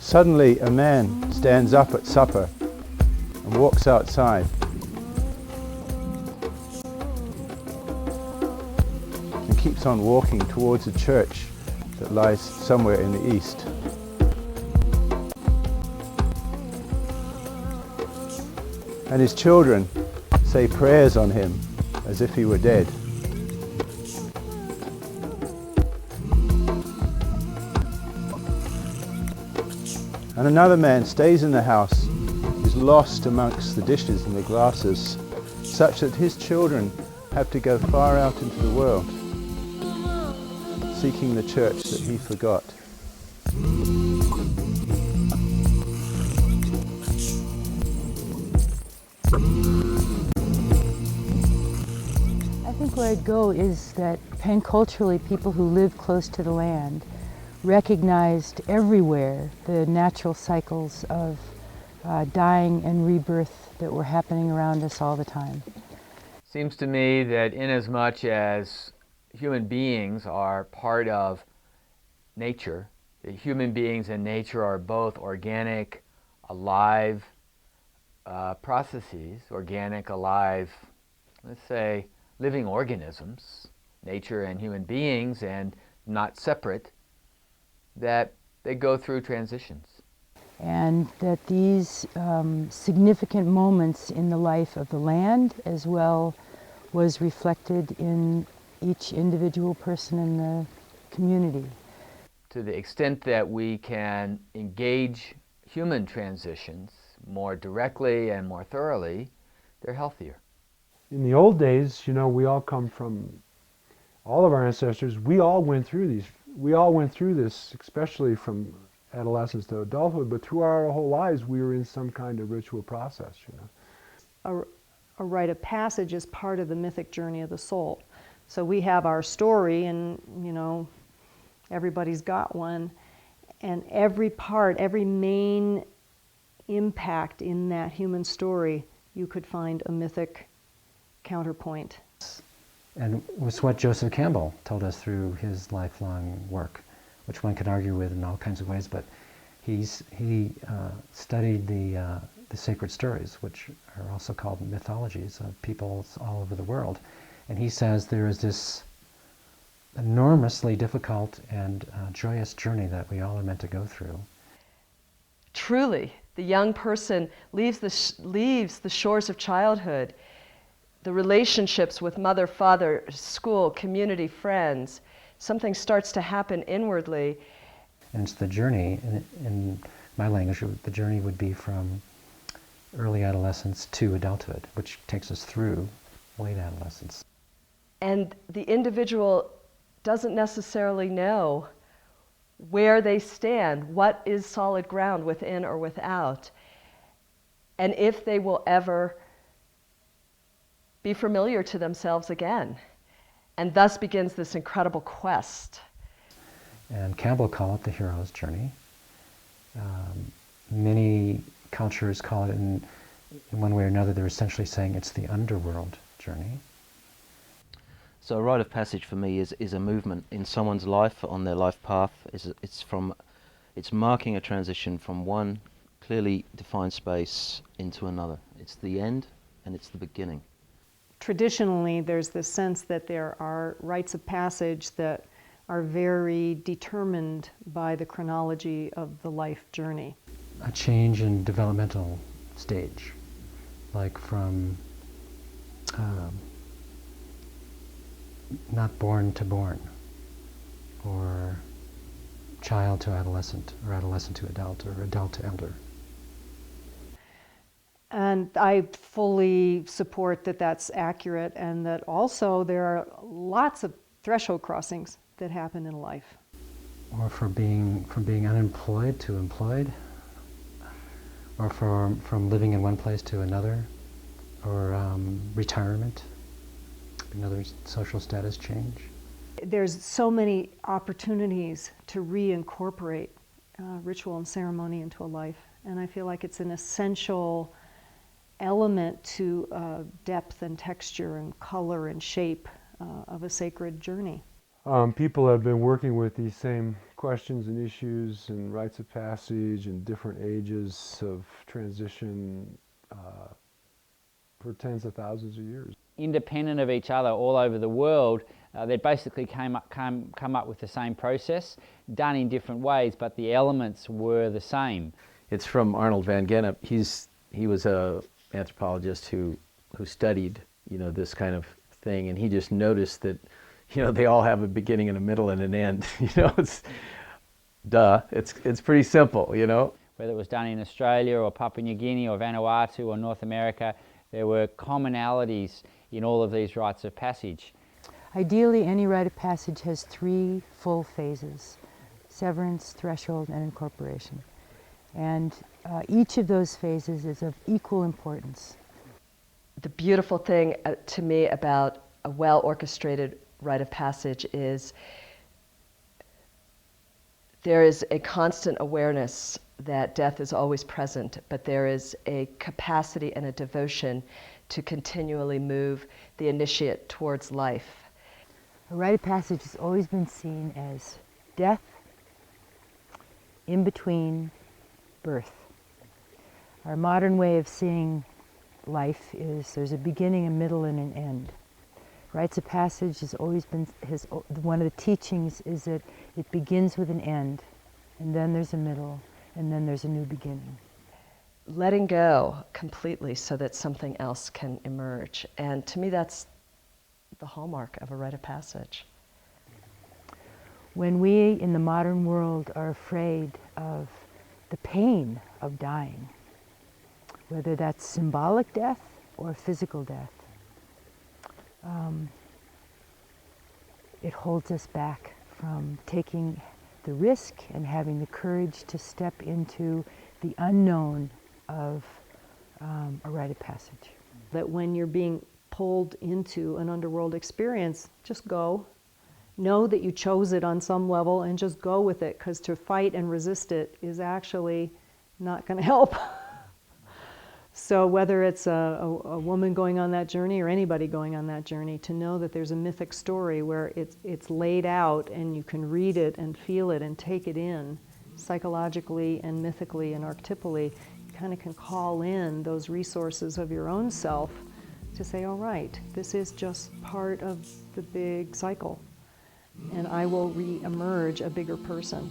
Suddenly a man stands up at supper and walks outside. And keeps on walking towards a church that lies somewhere in the east. And his children say prayers on him as if he were dead. And another man stays in the house, is lost amongst the dishes and the glasses, such that his children have to go far out into the world, seeking the church that he forgot. I think where I'd go is that pan-culturally people who live close to the land recognized everywhere the natural cycles of dying and rebirth that were happening around us all the time. Seems to me that inasmuch as human beings are part of nature, that human beings and nature are both organic, alive processes, organic, alive, let's say, living organisms, nature and human beings, and not separate, that they go through transitions. And that these significant moments in the life of the land as well was reflected in each individual person in the community. To the extent that we can engage human transitions more directly and more thoroughly, they're healthier. In the old days, you know, we all come from, all of our ancestors, we all went through this, especially from adolescence to adulthood, but through our whole lives we were in some kind of ritual process, you know. A rite of passage is part of the mythic journey of the soul. So we have our story, and you know, everybody's got one, and every part, every main impact in that human story, you could find a mythic counterpoint. And it was what Joseph Campbell told us through his lifelong work, which one can argue with in all kinds of ways, but he studied the sacred stories, which are also called mythologies of peoples all over the world. And he says there is this enormously difficult and joyous journey that we all are meant to go through. Truly, the young person leaves the shores of childhood, the relationships with mother, father, school, community, friends. Something starts to happen inwardly. And it's the journey, in my language, the journey would be from early adolescence to adulthood, which takes us through late adolescence. And the individual doesn't necessarily know where they stand, what is solid ground within or without, and if they will ever be familiar to themselves again. And thus begins this incredible quest. And Campbell called it the hero's journey. Many cultures call it, in one way or another, they're essentially saying it's the underworld journey. So a rite of passage for me is a movement in someone's life, on their life path. It's marking a transition from one clearly defined space into another. It's the end and it's the beginning. Traditionally, there's this sense that there are rites of passage that are very determined by the chronology of the life journey. A change in developmental stage, like from not born to born, or child to adolescent, or adolescent to adult, or adult to elder. And I fully support that that's accurate, and that also there are lots of threshold crossings that happen in life. Or from being unemployed to employed, or from living in one place to another, or retirement, another social status change. There's so many opportunities to reincorporate ritual and ceremony into a life, and I feel like it's an essential element to depth and texture and color and shape of a sacred journey. People have been working with these same questions and issues and rites of passage and different ages of transition for tens of thousands of years. Independent of each other all over the world, they basically come up with the same process, done in different ways, but the elements were the same. It's from Arnold van Gennep. He was a anthropologist who studied, this kind of thing, and he just noticed that, they all have a beginning and a middle and an end. It's pretty simple, Whether it was done in Australia or Papua New Guinea or Vanuatu or North America, there were commonalities in all of these rites of passage. Ideally, any rite of passage has 3 full phases: severance, threshold, and incorporation. And each of those phases is of equal importance. The beautiful thing to me about a well-orchestrated rite of passage is there is a constant awareness that death is always present, but there is a capacity and a devotion to continually move the initiate towards life. A rite of passage has always been seen as death in between birth. Our modern way of seeing life is there's a beginning, a middle, and an end. Rites of passage has always been, one of the teachings is that it begins with an end, and then there's a middle, and then there's a new beginning. Letting go completely so that something else can emerge. And to me, that's the hallmark of a rite of passage. When we in the modern world are afraid of the pain of dying, whether that's symbolic death or physical death, it holds us back from taking the risk and having the courage to step into the unknown of a rite of passage. That when you're being pulled into an underworld experience, just go. Know that you chose it on some level and just go with it, because to fight and resist it is actually not going to help. So whether it's a woman going on that journey or anybody going on that journey, to know that there's a mythic story where it's laid out and you can read it and feel it and take it in psychologically and mythically and archetypally, you kind of can call in those resources of your own self to say, all right, this is just part of the big cycle, and I will re-emerge a bigger person.